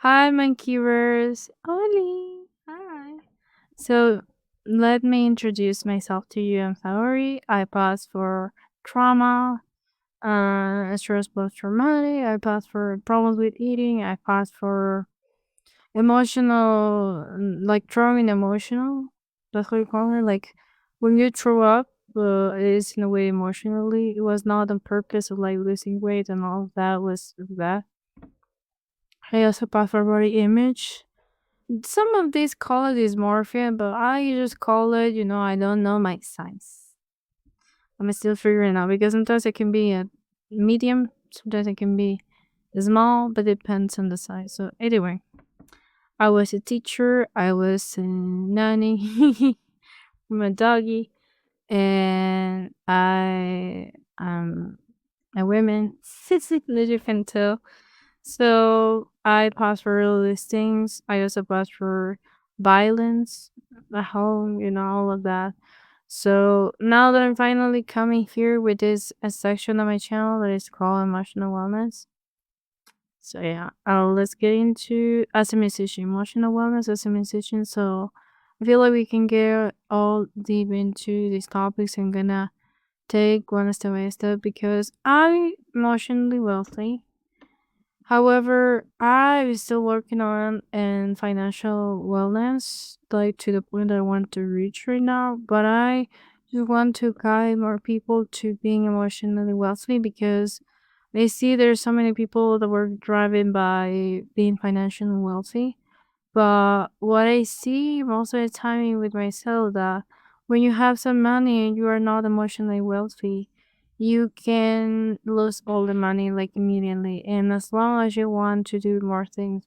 Hi, Monkyvers. Oli. Hi. So, let me introduce myself to you. I'm Valerie. I passed for trauma, stress post traumatic. I passed for problems with eating. I passed for emotional, like throwing emotional. That's what you call it. Like when you throw up, it is in a way emotionally. It was not on purpose of like losing weight and all of that was that. I also passed for body image. Some of these call it dysmorphia, but I just call it, I don't know my size. I'm still figuring out because sometimes it can be a medium, sometimes it can be small, but it depends on the size. So anyway, I was a teacher, I was a nanny from a doggy, and I am a woman, as you can tell. So I passed for all these things. I also passed for violence at home, all of that. So now that I'm finally coming here with this a section of my channel that is called emotional wellness. So yeah, let's get into as a musician, emotional wellness as a musician. So I feel like we can get all deep into these topics. I'm gonna take one step by step because I'm emotionally wealthy. However, I'm still working on and financial wellness, like to the point that I want to reach right now. But I just want to guide more people to being emotionally wealthy because I see there's so many people that were driven by being financially wealthy. But what I see most of the time with myself that when you have some money and you are not emotionally wealthy, you can lose all the money like immediately. And as long as you want to do more things,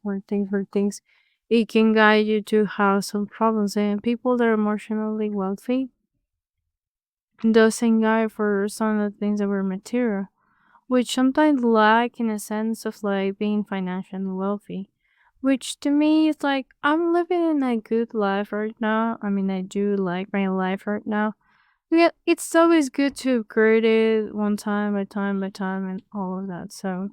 it can guide you to have some problems. And people that are emotionally wealthy doesn't guide for some of the things that were material, which sometimes lack in a sense of like being financially wealthy. Which to me is like I'm living in a good life right now. I mean, I do like my life right now. Yeah, it's always good to upgrade it one time by time by time and all of that. So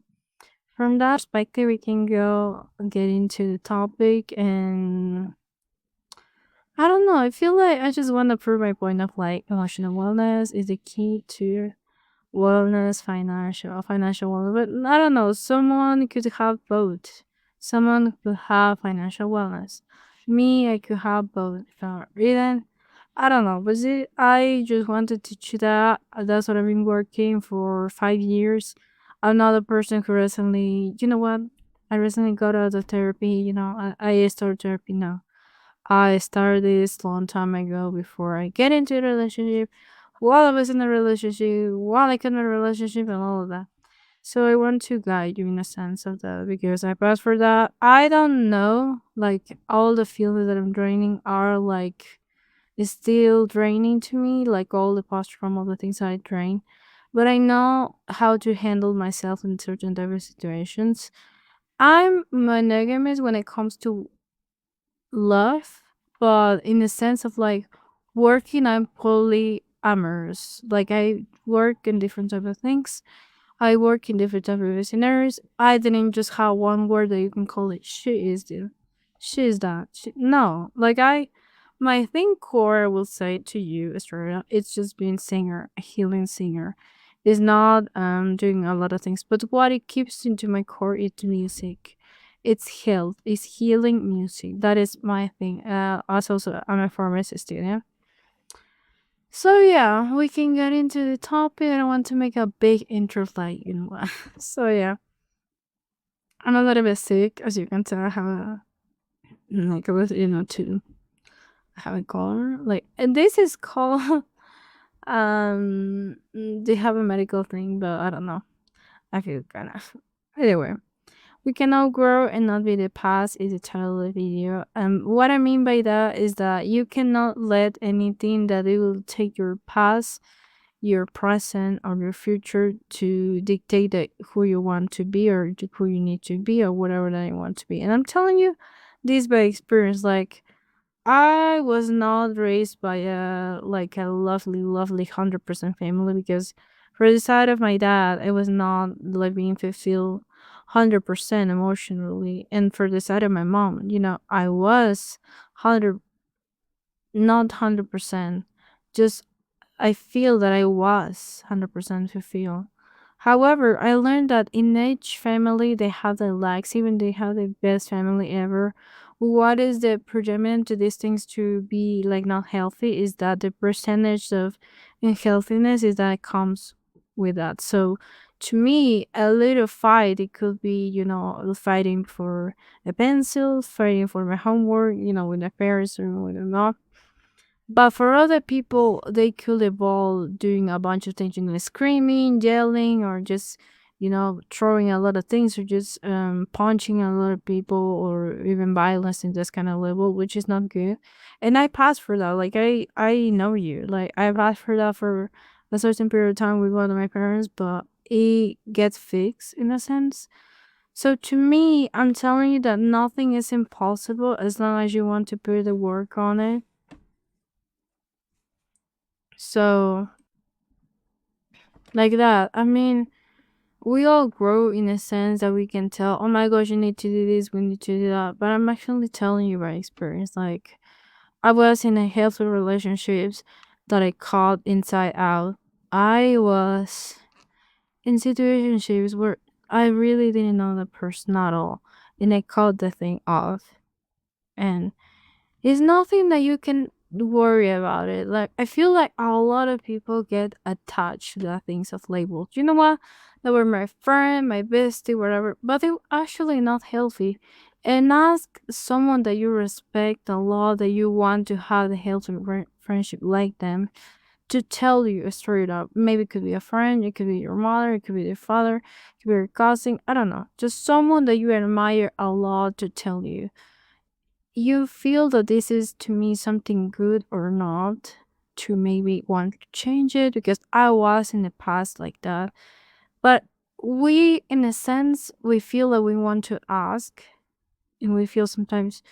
from that perspective, we can go get into the topic and I don't know. I feel like I just want to prove my point of like emotional wellness is the key to wellness, financial wellness. But I don't know. Someone could have both. Someone could have financial wellness. Me, I could have both. If I reading, I don't know. But I just wanted to teach you that. That's what I've been working for 5 years. I'm not a person who recently, you know what? I recently got out of therapy. I started therapy now. I started this long time ago before I get into a relationship, while I was in a relationship, while I got in a relationship, and all of that. So I want to guide you in a sense of that because I passed for that. I don't know, like all the feelings that I'm draining are like is still draining to me, like all the posture from all the things I drain. But I know how to handle myself in certain diverse situations. I'm monogamous when it comes to love, but in the sense of like working, I'm polyamorous. Like I work in different type of things. I work in different type of scenarios. I didn't just have one word that you can call it. She is the, she is that. No, like my thing core will say to you, Australia, it's just being singer, a healing singer. It's not doing a lot of things, but what it keeps into my core is music. It's health. It's healing music. That is my thing. Also, I'm a pharmacy student. So yeah, we can get into the topic. I don't want to make a big intro, like so yeah, I'm a little bit sick, as you can tell. I have a like I was, to have a color. Like, and this is called they have a medical thing, but I don't know. I feel kind of anyway. We can outgrow and not be the past is a title of the video. What I mean by that is that you cannot let anything that it will take your past, your present, or your future to dictate that who you want to be or who you need to be or whatever that you want to be. And I'm telling you this by experience. Like I was not raised by a lovely 100% family because for the side of my dad, it was not like being fulfilled 100% emotionally. And for the side of my mom, I was 100, not 100%. Just I feel that I was 100% fulfilled. However, I learned that in each family they have their lacks, even they have the best family ever. What is the predominant to these things to be like not healthy is that the percentage of unhealthiness is that it comes with that. So to me, a little fight, it could be, fighting for a pencil, fighting for my homework, with my parents or with my mom, but for other people, they could evolve doing a bunch of things, screaming, yelling, or just, throwing a lot of things, or just punching a lot of people, or even violence in this kind of level, which is not good. And I passed for that. Like I know you. Like I passed for that for a certain period of time with one of my parents, but it gets fixed in a sense. So to me, I'm telling you that nothing is impossible as long as you want to put the work on it. So like that. I mean, we all grow in a sense that we can tell, oh my gosh, you need to do this, we need to do that. But I'm actually telling you by experience. Like, I was in a healthy relationships that I caught inside out. I was in situationships where I really didn't know the person at all. And I caught the thing off. And it's nothing that you can worry about it. Like I feel like a lot of people get attached to the things of labels. You know what? They were my friend, my bestie, whatever, but they actually not healthy. And ask someone that you respect a lot, that you want to have a healthy friendship like them, to tell you straight up. Maybe it could be a friend, it could be your mother, it could be your father, it could be your cousin. I don't know. Just someone that you admire a lot to tell you, you feel that this is to me something good or not, to maybe want to change it, because I was in the past like that. But we, in a sense, we feel that we want to ask, and we feel sometimes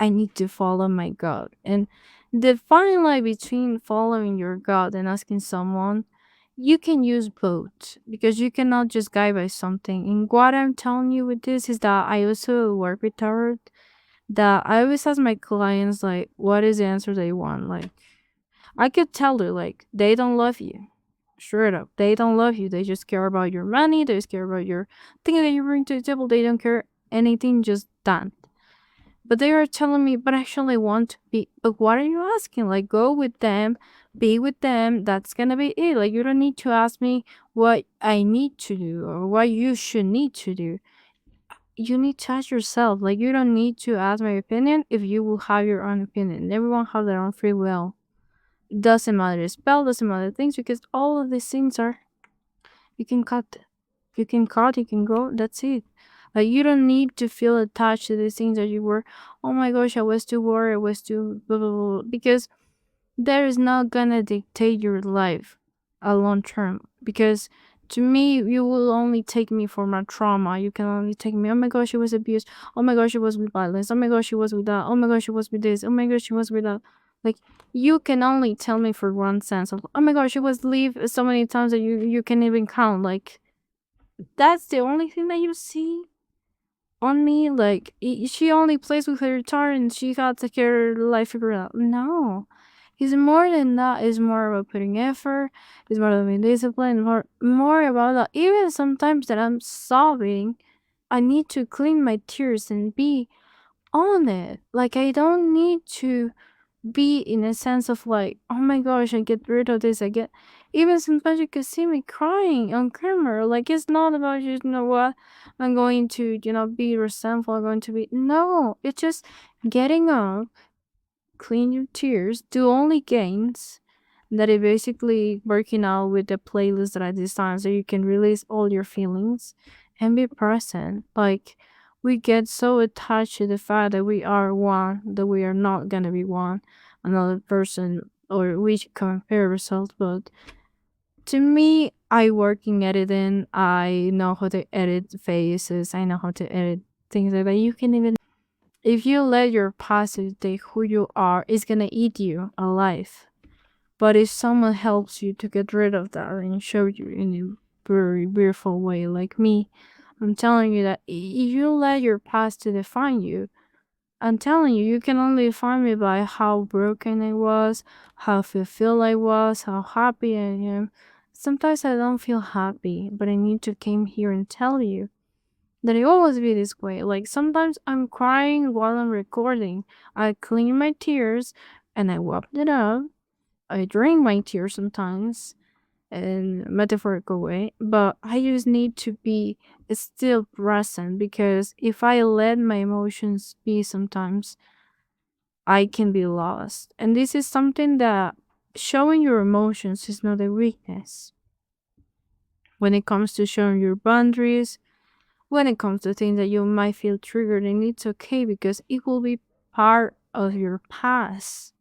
I need to follow my gut. And the fine line between following your gut and asking someone, you can use both, because you cannot just guide by something. And what I'm telling you with this is that I also work with tarot, that I always ask my clients, like, what is the answer they want? Like, I could tell her, like, they don't love you. Straight up. They don't love you. They just care about your money. They just care about your thing that you bring to the table. They don't care anything, just that. But they are telling me, but I actually want to be. But what are you asking? Like, go with them, be with them. That's gonna be it. Like, you don't need to ask me what I need to do or what you should need to do. You need to ask yourself. Like, you don't need to ask my opinion if you will have your own opinion. Everyone have their own free will. Doesn't matter the spell, doesn't matter things, because all of these things are, you can cut. You can cut, you can go, that's it. Like, you don't need to feel attached to these things that you were, oh my gosh, I was too worried, I was too blah blah blah, because that is not gonna dictate your life a long term. Because to me, you will only take me for my trauma. You can only take me, oh my gosh, she was abused, oh my gosh, she was with violence, oh my gosh, she was with that, oh my gosh, she was with this, oh my gosh, she was with that. Like, you can only tell me for one sense of, oh my gosh, she was leave so many times that you can even count. Like, that's the only thing that you see on me. Like, she only plays with her guitar and she got to get her life figured out. No, it's more than that. It's more about putting effort. It's more about being disciplined. More about that. Even sometimes that I'm sobbing, I need to clean my tears and be on it. Like, I don't need to be in a sense of like, oh my gosh, I get rid of this. I get, even sometimes you can see me crying on camera. Like, it's not about, you know what, I'm going to, be resentful. I'm going to be, no, it's just getting up, clean your tears, do only gains. That is basically working out with the playlist that I designed, so you can release all your feelings and be present. Like, we get so attached to the fact that we are one, that we are not gonna be one another person, or we should compare ourselves. But to me, I work in editing. I know how to edit faces. I know how to edit things like that. You can even, if you let your past dictate who you are, it's gonna eat you alive. But if someone helps you to get rid of that and show you in a very beautiful way, like me, I'm telling you that if you let your past to define you, I'm telling you, you can only define me by how broken I was, how fulfilled I was, how happy I am. Sometimes I don't feel happy, but I need to come here and tell you that I always be this way. Like sometimes I'm crying while I'm recording. I clean my tears and I wipe it up. I drink my tears sometimes in a metaphorical way, but I just need to be still present because if I let my emotions be sometimes I can be lost. And this is something that showing your emotions is not a weakness. When it comes to showing your boundaries, when it comes to things that you might feel triggered, and it's okay because it will be part of your past.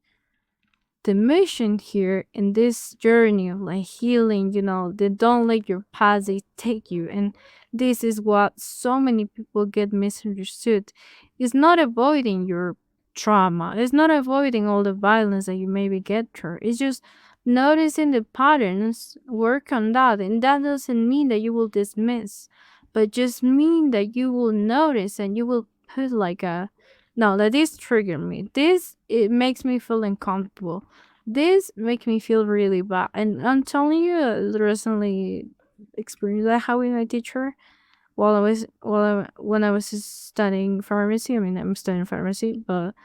The mission here in this journey of like healing, they don't let your past they take you. And this is what so many people get misunderstood. It's not avoiding your trauma. It's not avoiding all the violence that you maybe get through. It's just noticing the patterns, work on that. And that doesn't mean that you will dismiss, but just mean that you will notice and you will put like a no, that this triggered me. This it makes me feel uncomfortable. This makes me feel really bad. And I'm telling you, recently experienced that how with my teacher when I was studying pharmacy. I mean, I'm studying pharmacy, but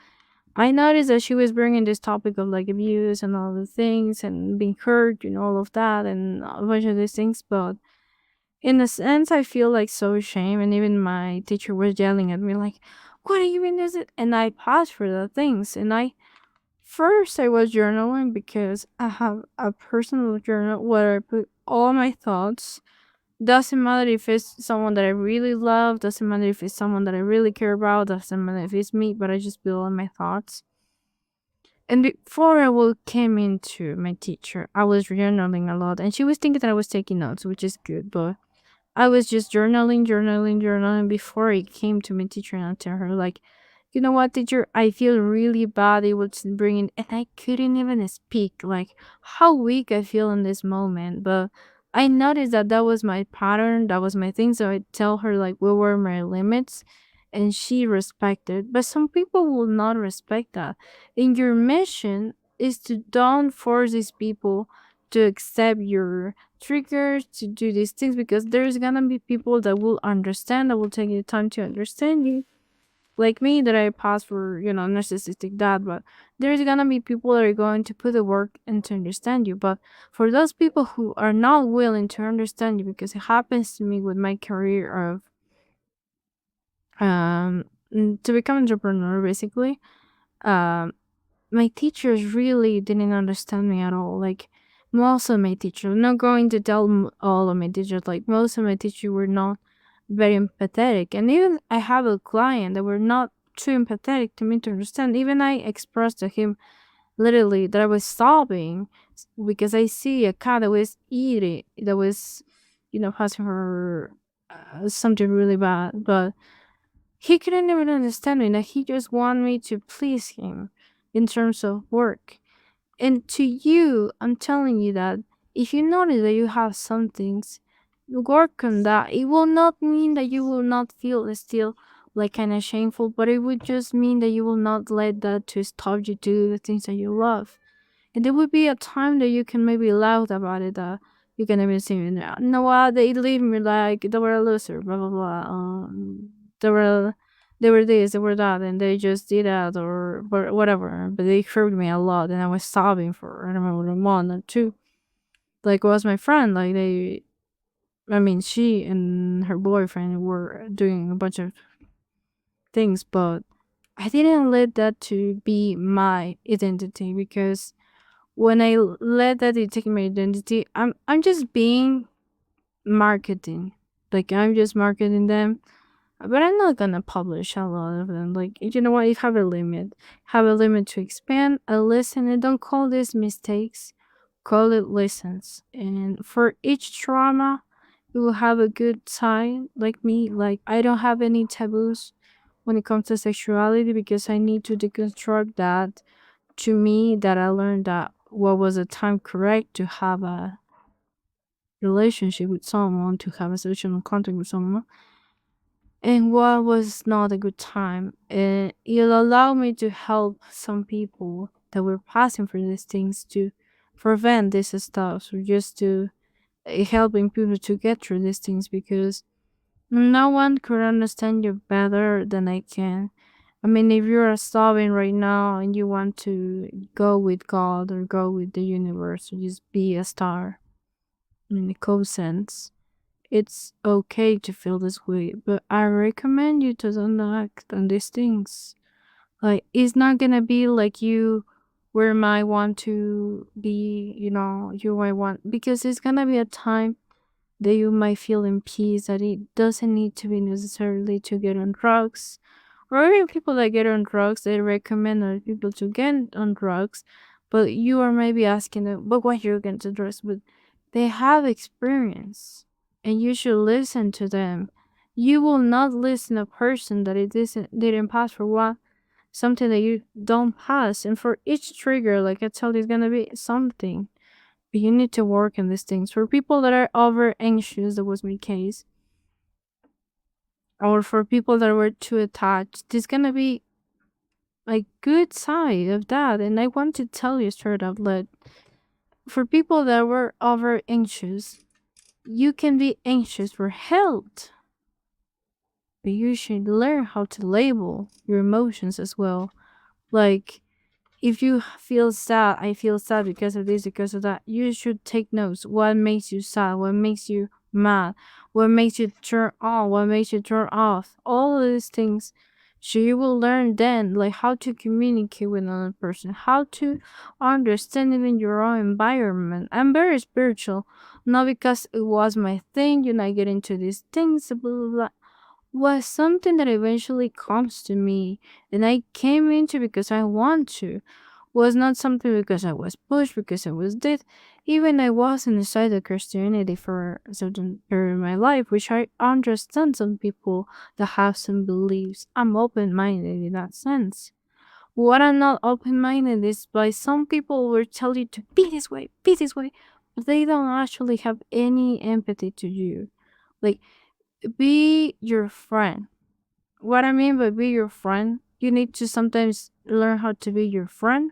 I noticed that she was bringing this topic of like abuse and all the things and being hurt, all of that and a bunch of these things. But in a sense, I feel like so ashamed, and even my teacher was yelling at me like, "What even is it?" And I paused for the things, and I was journaling because I have a personal journal where I put all my thoughts. Doesn't matter if it's someone that I really love, doesn't matter if it's someone that I really care about, doesn't matter if it's me, but I just put all my thoughts. And before I will came into my teacher, I was journaling a lot, and she was thinking that I was taking notes, which is good, but I was just journaling before I came to my teacher, and I tell her like, you know what, teacher, I feel really bad. It was bringing, and I couldn't even speak. Like how weak I feel in this moment. But I noticed that that was my pattern. That was my thing. So I tell her like what were my limits, and she respected. But some people will not respect that. And your mission is to don't force these people to accept your triggers, to do these things, because there's gonna be people that will understand, that will take the time to understand you, like me, that I pass for narcissistic dad. But there's gonna be people that are going to put the work and to understand you. But for those people who are not willing to understand you, because it happens to me with my career of to become entrepreneur basically, um my teachers really didn't understand me at all. Like most of my teachers, I'm not going to tell all of my teachers, like most of my teachers were not very empathetic. And even I have a client that were not too empathetic to me to understand. Even I expressed to him literally that I was sobbing because I see a cat that was eating, that was, passing for something really bad. But he couldn't even understand me, that he just wanted me to please him in terms of work. And to you, I'm telling you that if you notice that you have some things, work on that. It will not mean that you will not feel still like kind of shameful, but it would just mean that you will not let that to stop you to do the things that you love. And there would be a time that you can maybe laugh about it. You can even say, "No, what, they leave me like they were a loser, blah blah blah. They were, they were this, they were that, and they just did that or whatever." But they hurt me a lot, and I was sobbing for I don't remember a month or two. Like it was my friend, like I mean, she and her boyfriend were doing a bunch of things, but I didn't let that to be my identity, because when I let that take my identity, I'm just being marketing. Like I'm just marketing them, but I'm not gonna publish a lot of them. Like you know what, you have a limit. Have a limit to expand a listen, and don't call these mistakes. Call it lessons. And for each trauma, you will have a good side. Like me, like I don't have any taboos when it comes to sexuality, because I need to deconstruct that. To me, that I learned that what was the time correct to have a relationship with someone, to have a sexual contact with someone. and what was not a good time. And it allowed me to help some people that were passing through these things to prevent this stuff, or just to helping people to get through these things, because no one could understand you better than I can. I mean, if you're starving right now and you want to go with God or go with the universe or just be a star in the cold sense, it's okay to feel this way. But I recommend you to don't act on these things. Like, it's not gonna be like you where might want to be, you might want, because it's gonna be a time that you might feel in peace, that it doesn't need to be necessarily to get on drugs. Or even people that get on drugs, they recommend other people to get on drugs, but you are maybe asking them, but why you're getting to drugs? But they have experience, and you should listen to them. You will not listen to a person that it didn't pass for what something that you don't pass, and for each trigger, like I told you, it's gonna be something. But you need to work on these things. For people that are over anxious, that was my case, or for people that were too attached, there's gonna be a good side of that. And I want to tell you straight up that for people that were over anxious, you can be anxious for health, but you should learn how to label your emotions as well. Like, if you feel sad, I feel sad because of this, because of that, you should take notes. What makes you sad? What makes you mad? What makes you turn on? What makes you turn off? All of these things. So you will learn then, like, how to communicate with another person, how to understand even your own environment. I'm very spiritual, not because it was my thing, I get into these things, blah, blah, blah, was something that eventually comes to me, and I came into because I want to. Was not something because I was pushed, because I was this. Even I was inside of Christianity for a certain period of my life, which I understand some people that have some beliefs. I'm open minded in that sense. What I'm not open minded is by some people will tell you to be this way, but they don't actually have any empathy to you. Like, be your friend. What I mean by be your friend, you need to sometimes learn how to be your friend,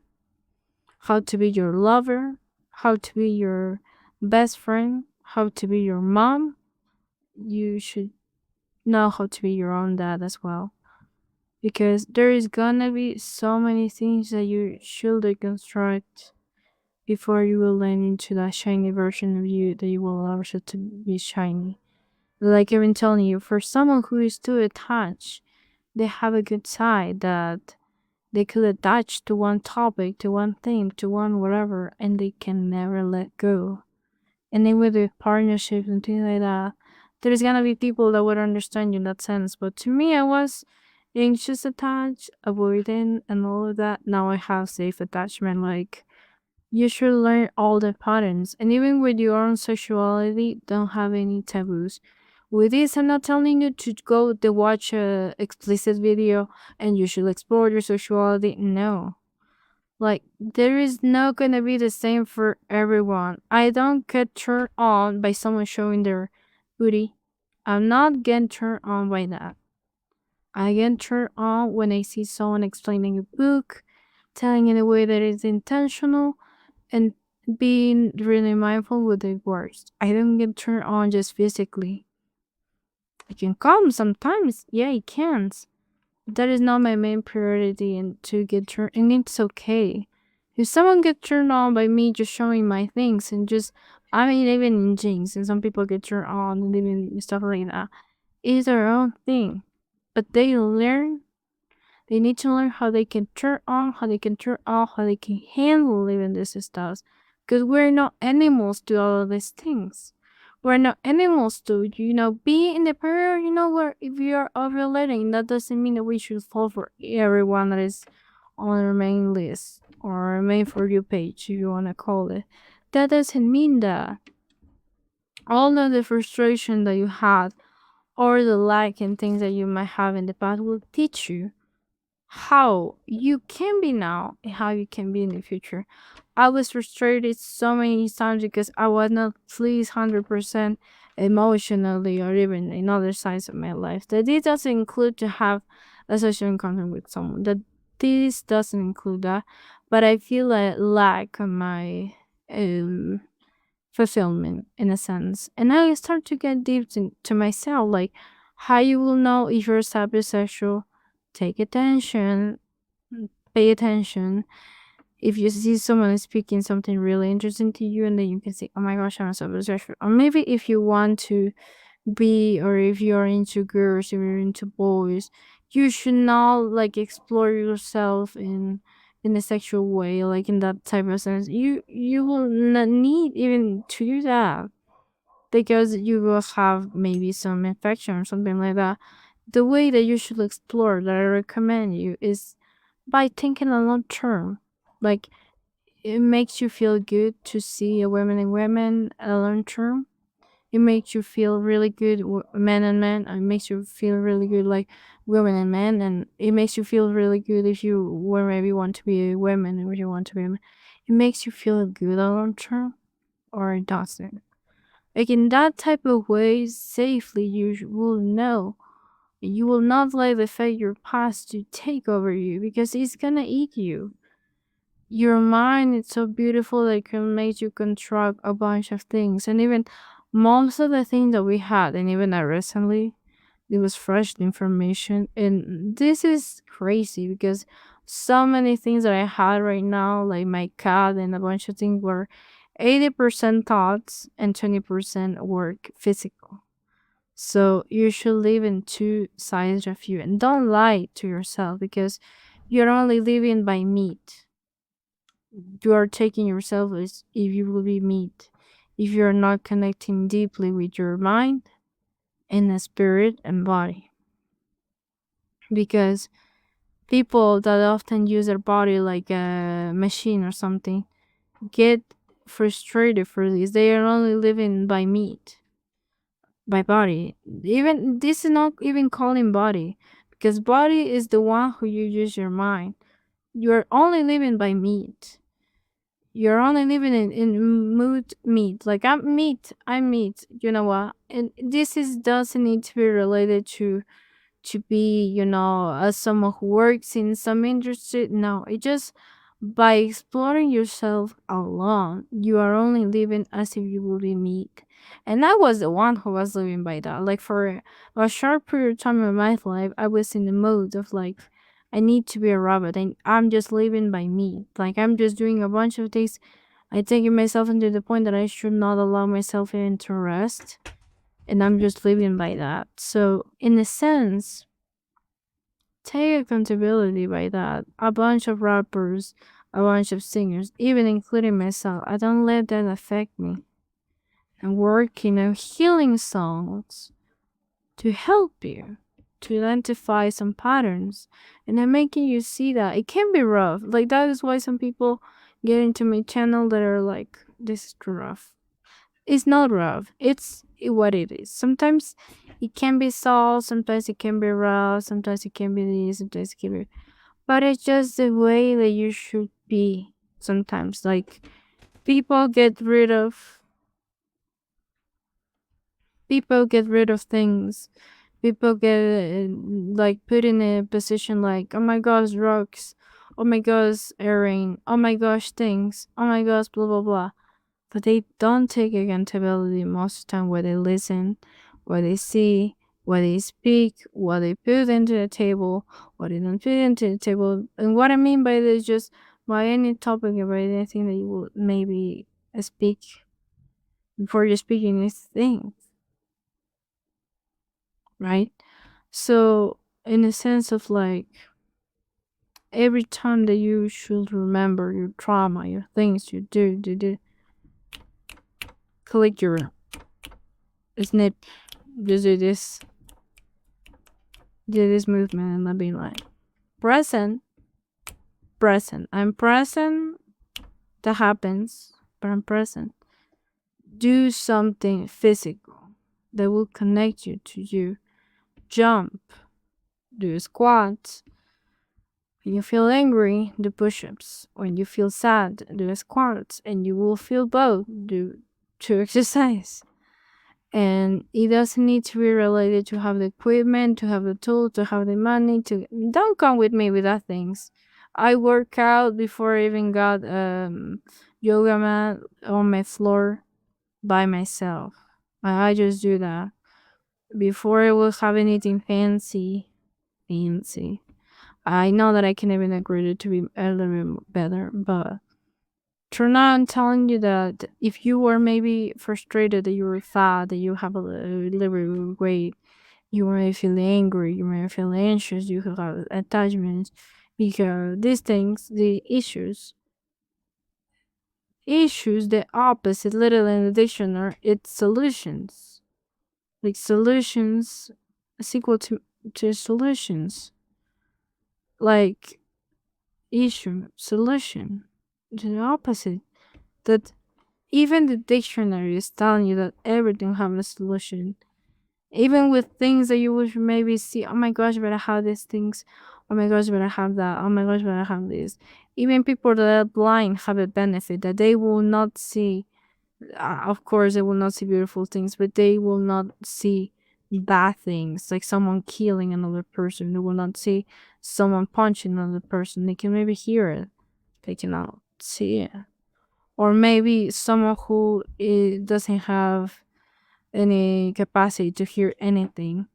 how to be your lover, how to be your best friend, how to be your mom. You should know how to be your own dad as well. Because there is gonna be so many things that you should deconstruct before you will land into that shiny version of you that you will allow yourself to be shiny. Like I've been telling you, for someone who is too attached, they have a good side that they could attach to one topic, to one thing, to one whatever, and they can never let go. And then with the partnerships and things like that, there's gonna be people that would understand you in that sense. But to me, I was anxious attached, avoiding, and all of that. Now I have safe attachment. Like, you should learn all the patterns. And even with your own sexuality, don't have any taboos. With this, I'm not telling you to go to watch a explicit video and you should explore your sexuality. No. Like, there is not gonna be the same for everyone. I don't get turned on by someone showing their booty. I'm not getting turned on by that. I get turned on when I see someone explaining a book, telling in a way that is intentional, and being really mindful with the words. I don't get turned on just physically. It can come sometimes, yeah, it can. That is not my main priority, and to get turned, and it's okay. If someone gets turned on by me just showing my things and just, I mean, even in jeans, and some people get turned on and even stuff like that, it's their own thing. But they need to learn how they can turn on, how they can turn off, how they can handle even this stuff. Because we're not animals to all of these things. We're not animals to, be in the period, where if you are ovulating, that doesn't mean that we should fall for everyone that is on our main list or main For You page, if you want to call it. That doesn't mean that all of the frustration that you had or the lack and things that you might have in the past will teach you how you can be now and how you can be in the future. I was frustrated so many times because I was not pleased 100% emotionally, or even in other sides of my life. That this doesn't include to have a social encounter with someone. That this doesn't include that. But I feel a lack of my um fulfillment in a sense. And I start to get deep to myself, like how you will know if you're sapiosexual. Take attention, pay attention. If you see someone speaking something really interesting to you, and then you can say, oh my gosh, I'm a sapiosexual. Or maybe if you want to be, or if you're into girls, if you're into boys, you should not like explore yourself in a sexual way, like in that type of sense. You will not need even to do that, because you will have maybe some infection or something like that. The way that you should explore, that I recommend you, is by thinking a long term. Like, it makes you feel good to see a women and women a long term. It makes you feel really good, men and men. It makes you feel really good, like women and men, and it makes you feel really good if you were maybe want to be a woman or you want to be a man. It makes you feel good long term, or it doesn't. Like in that type of way, safely you will know. You will not let the fact your past to take over you, because it's gonna eat you. Your mind is so beautiful that it can make you construct a bunch of things, and even most of the things that we had, and even recently, it was fresh information, and this is crazy because so many things that I had right now, like my cat and a bunch of things, were 80% thoughts and 20% work physical. So you should live in two sides of you, and don't lie to yourself, because you're only living by meat. You are taking yourself as if you will be meat, if you're not connecting deeply with your mind and the spirit and body. Because people that often use their body like a machine or something get frustrated for this. They are only living by meat, by body. Even this is not even calling body, because body is the one who you use your mind. You're only living by meat. You're only living in mood meat. Like I'm meat, you know what? And this is doesn't need to be related to be, as someone who works in some industry. No, it just by exploring yourself alone, you are only living as if you would be meat. And I was the one who was living by that. Like for a short period of time in my life, I was in the mode of like, I need to be a robot, and I'm just living by me. Like I'm just doing a bunch of things. I taking myself into the point that I should not allow myself even to rest. And I'm just living by that. So in a sense, take accountability by that. A bunch of rappers, a bunch of singers, even including myself, I don't let that affect me. And working on healing songs to help you to identify some patterns, and I'm making you see that it can be rough. Like that is why some people get into my channel that are like, this is too rough. It's not rough. It's what it is. Sometimes it can be soft, sometimes it can be rough, sometimes it can be this, sometimes it can be. But it's just the way that you should be. Sometimes, like people get rid of things. People get like put in a position like, oh my gosh, rocks. Oh my gosh, airing. Oh my gosh, things. Oh my gosh, blah blah blah. But they don't take accountability most of the time, where they listen, what they see, what they speak, what they put into the table, what they don't put into the table. And what I mean by this is just by any topic, about anything that you will maybe speak before you're speaking these things, right? So, in a sense of like, every time that you should remember your trauma, your things you do, click your snip, just do this movement, and let me like present. I'm present. That happens, but I'm present. Do something physical that will connect you to you. Jump, do squats. When you feel angry, do push-ups. When you feel sad, do squats, and you will feel both. Do to exercise. And it doesn't need to be related to have the equipment, to have the tools, to have the money. To don't come with me with that things. I work out before I even got yoga mat on my floor by myself. I just do that before I will have anything fancy. Fancy. I know that I can even upgrade it to be a little bit better, but for now, I'm telling you that if you were maybe frustrated that you were fat, that you have a little bit of weight, you may feel angry, you may feel anxious, you have attachments, because these things, the issues, the opposite, literally in the dictionary, it's solutions. Like solutions is equal to solutions. Like issue, solution, the opposite. That even the dictionary is telling you that everything has a solution. Even with things that you would maybe see, oh my gosh, but I have these things. Oh my gosh, but I have that. Oh my gosh, but I have this. Even people that are blind have a benefit that they will not see. Of course, they will not see beautiful things, but they will not see bad things, like someone killing another person. They will not see someone punching another person. They can maybe hear it. They cannot see it. Or maybe someone who doesn't have any capacity to hear anything.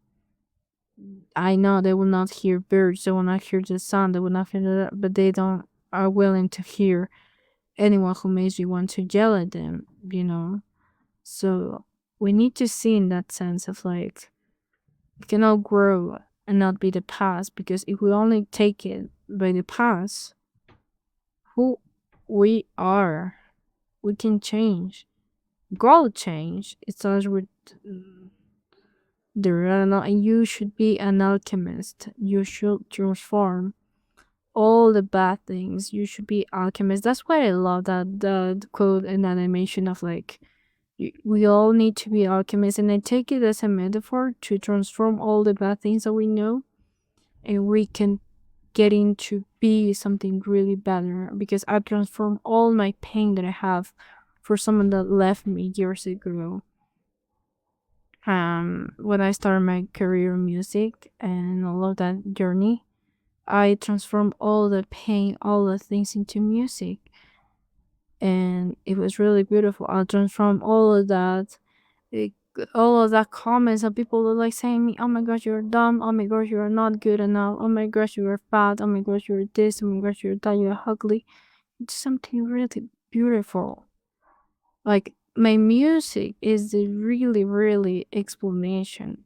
I know they will not hear birds, they will not hear the sun, they will not hear that, but they don't are willing to hear anyone who makes you want to yell at them. So we need to see in that sense of like we cannot grow and not be the past, because if we only take it by the past, who we are, we can change. Goal change. It starts with the and you should be an alchemist. You should transform all the bad things. You should be alchemist. That's why I love that the quote and animation of like we all need to be alchemists, and I take it as a metaphor to transform all the bad things that we know, and we can get into be something really better, because I transform all my pain that I have for someone that left me years ago. When I started my career in music and all of that journey, I transformed all the pain, all the things into music, and it was really beautiful. I transformed all of that, like, all of that comments of people that like saying me, "Oh my gosh, you're dumb. Oh my gosh, you are not good enough. Oh my gosh, you are fat. Oh my gosh, you're this. Oh my gosh, you're that. You're ugly." It's something really beautiful. Like my music is the really, really explanation.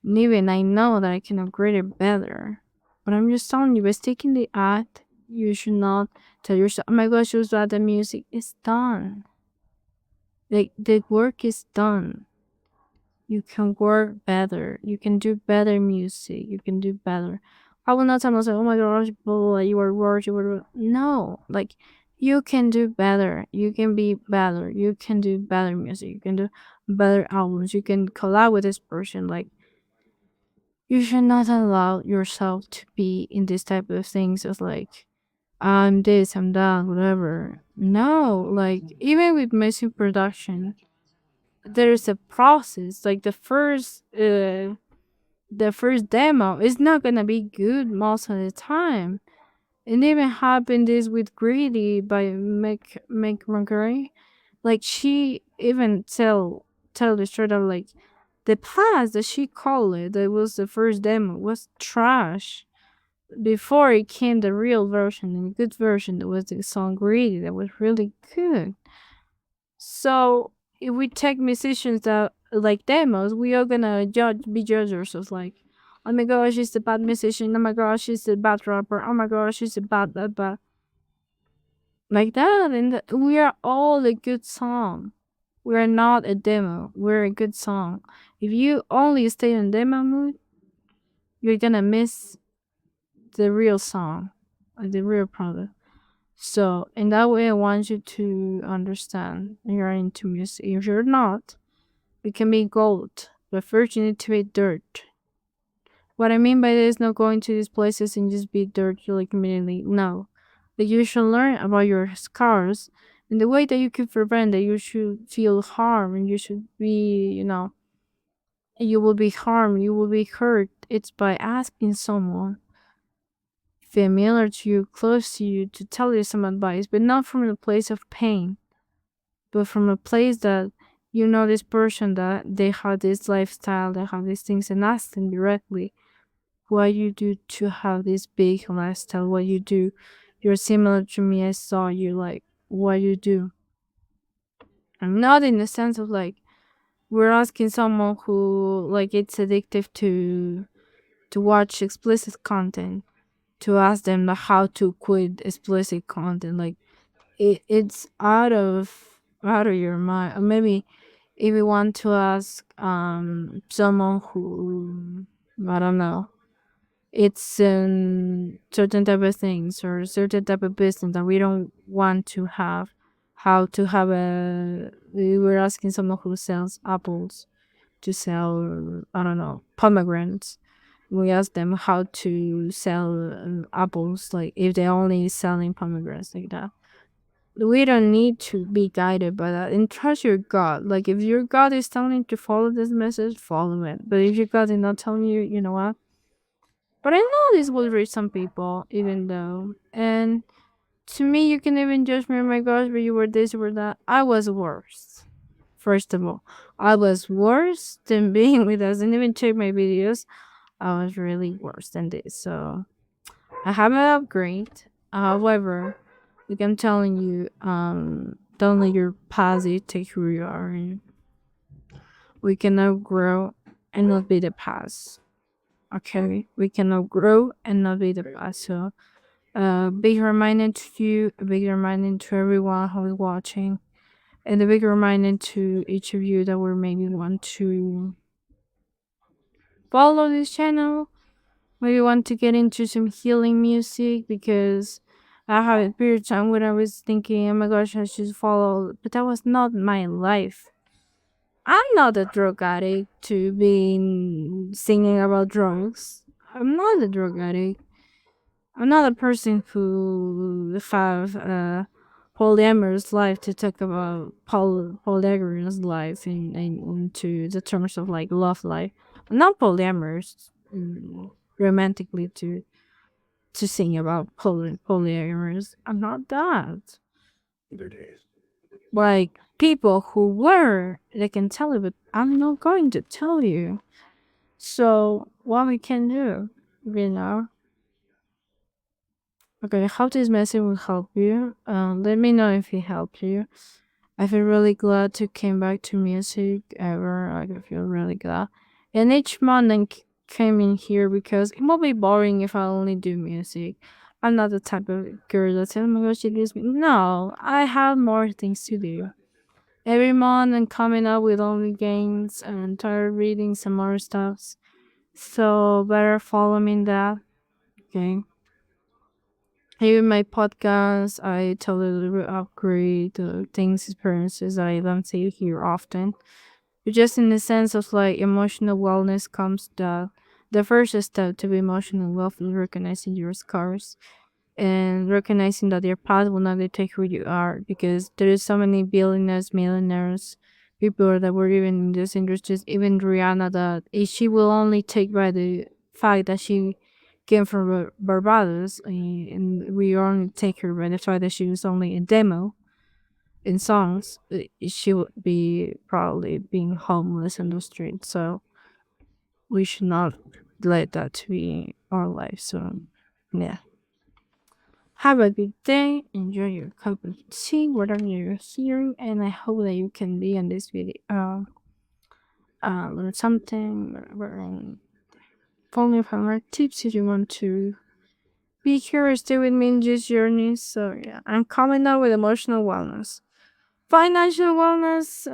And even I know that I can upgrade it better. But I'm just telling you, by sticking the act, you should not tell yourself, oh my gosh, just that the music is done. Like the work is done. You can work better. You can do better music. You can do better. I will not tell myself, oh my gosh, blah, blah, blah, you are worse, you were no. Like you can do better. You can be better. You can do better music. You can do better albums. You can collab with this person. Like you should not allow yourself to be in this type of things of like I'm this, I'm that, whatever. No, like even with music production, there's a process. Like the first demo is not gonna be good most of the time. It even happened this with Greedy by Make Mercury. Like she even tell the straight up like the past that she called it that was the first demo was trash. Before it came the real version and good version that was the song Greedy that was really good. So if we take musicians that like demos, we are gonna be judges of like, oh my gosh, she's a bad musician. Oh my gosh, she's a bad rapper. Oh my gosh, she's a bad like that. And we are all a good song. We are not a demo. We're a good song. If you only stay in demo mood, you're gonna miss the real song, like the real product. So in that way, I want you to understand you're into music. If you're not, it can be gold, but first you need to be dirt. What I mean by this, not going to these places and just be dirt like immediately. No, like you should learn about your scars and the way that you can prevent that. You should feel harm and you should be, you will be harmed, you will be hurt. It's by asking someone familiar to you, close to you, to tell you some advice, but not from a place of pain, but from a place that you know this person, that they have this lifestyle, they have these things, and ask them directly what you do to have this big lifestyle, what you do. You're similar to me, I saw you, like, what you do. And not in the sense of like, we're asking someone who, like, it's addictive to watch explicit content, to ask them the how to quit explicit content. Like, it's out of your mind. Or maybe if you want to ask someone who, I don't know, it's certain type of things or certain type of business that we don't want to have, how to have a, we were asking someone who sells apples to sell, I don't know, pomegranates. We asked them how to sell apples, like if they only selling pomegranates, like that. We don't need to be guided by that, and trust your gut. Like, if your gut is telling you to follow this message, follow it. But if your gut is not telling you, you know what? But I know this will reach some people, even though. And to me, you can even judge me, oh my gosh, but you were this, you were that. I was worse. First of all, I was worse than being with us. And even check my videos, I was really worse than this. So I have an upgrade. However, like I'm telling you, don't let your past take who you are. And we cannot grow and not be the past. Okay, we cannot grow and not be the past. So, big reminder to you, a big reminder to everyone who is watching, and a big reminder to each of you that will maybe want to follow this channel, maybe want to get into some healing music, because I had a period of time when I was thinking, oh my gosh, I should follow, but that was not my life. I'm not a drug addict to be singing about drugs. I'm not a drug addict. I'm not a person who have a polyamorous life to talk about polyamorous life into the terms of like love life. I'm not polyamorous romantically to sing about polyamorous. I'm not that. Like, people who were, they can tell you, but I'm not going to tell you. So what we can do, you know? Okay, I hope this message will help you. Let me know if it helped you. I feel really glad to came back to music ever. I feel really glad. And each month I came in here because it will be boring if I only do music. I'm not the type of girl that says, oh my gosh, it is me. No, I have more things to do. Every month I'm coming up with only games and start reading some more stuffs. So better follow me in that. Okay. Here in my podcast, I tell a little bit upgrade the things, experiences that I don't say here often. But just in the sense of like emotional wellness comes the first step to be emotional wealth is recognizing your scars and recognizing that your path will not dictate who you are, because there is so many billionaires, millionaires, people that were even in this industry, even Rihanna, that if she will only take by the fact that she came from Barbados, and we only take her by the fact that she was only a demo in songs, she would be probably being homeless in the street. So we should not let that to be our life. So yeah. Have a good day. Enjoy your cup of tea, whatever you're hearing, and I hope that you can be in this video. Learn something, whatever, and follow from our tips if you want to be here, stay with me in this journey. So yeah, I'm coming out with emotional wellness, financial wellness.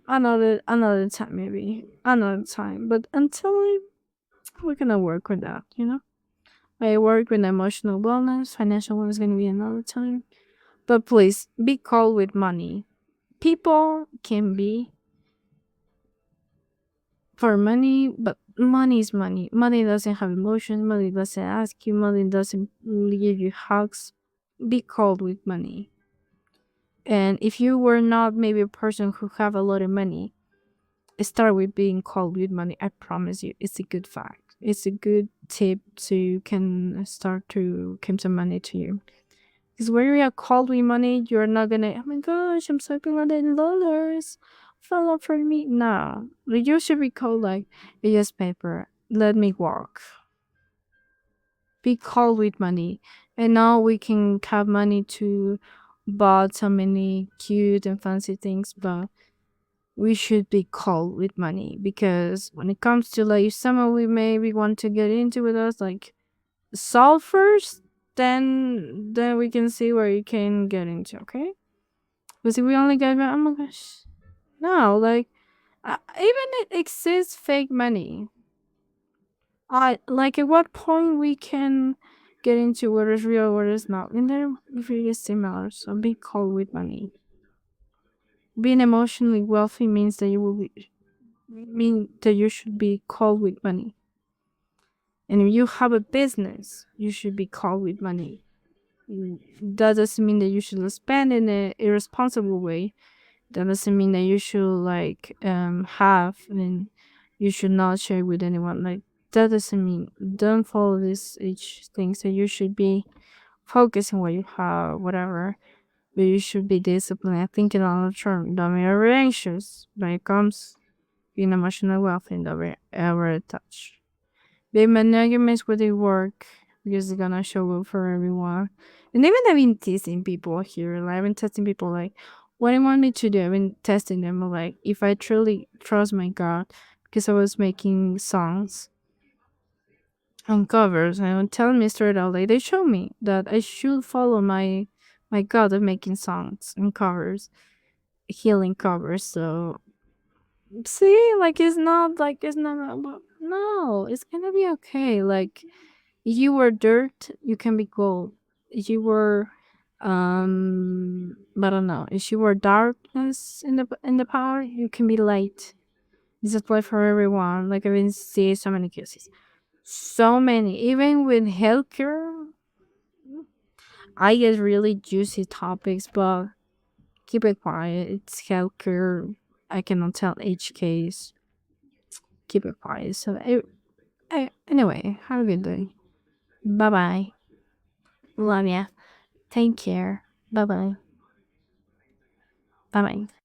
Another time, maybe another time. But until we're gonna work with that, you know. I work with emotional wellness, financial wellness is gonna be another time. But please be cold with money. People can be for money, but money is money. Money doesn't have emotions. Money doesn't ask you. Money doesn't give you hugs. Be cold with money. And if you were not maybe a person who have a lot of money, start with being cold with money. I promise you, it's a good fact. It's a good tip to can start to come some money to you. Because when you are cold with money, you're not gonna, oh my gosh, I'm saving $100. Follow for me. No. Like, you should be cold like, yes, paper. Let me walk. Be cold with money. And now we can have money to buy so many cute and fancy things, but we should be cold with money because when it comes to like if someone we maybe want to get into with us, like solve first, then we can see where you can get into, okay? Because if we only get, oh my gosh, no, like even it exists fake money. I like at what point we can get into what is real, what is not, and they're really similar. So be cold with money. Being emotionally wealthy means that you will mean that you should be cold with money. And if you have a business, you should be cold with money. That doesn't mean that you should spend in an irresponsible way. That doesn't mean that you should like have and you should not share with anyone. Like that doesn't mean don't follow this each thing. So you should be focusing what you have, whatever. But you should be disciplined. I think in long term, don't be overanxious when it comes being emotional wealth and over touch. Be monogamous with their work because it's gonna show up for everyone. And even I've been teasing people here. Like I've been testing people like what do you want me to do? I've been testing them like if I truly trust my God because I was making songs on covers and I would tell me straight out like they show me that I should follow my God of making songs and covers, healing covers. So see, like it's not about no, it's gonna be okay. Like if you were dirt, you can be gold. If you were I don't know, if you were darkness in the power, you can be light. This applies for everyone. Like I've been seeing so many cases. So many. Even with healthcare, I get really juicy topics, but keep it quiet. It's healthcare. I cannot tell each case. Keep it quiet. So anyway, have a good day. Bye bye. Love ya. Take care. Bye bye. Bye bye.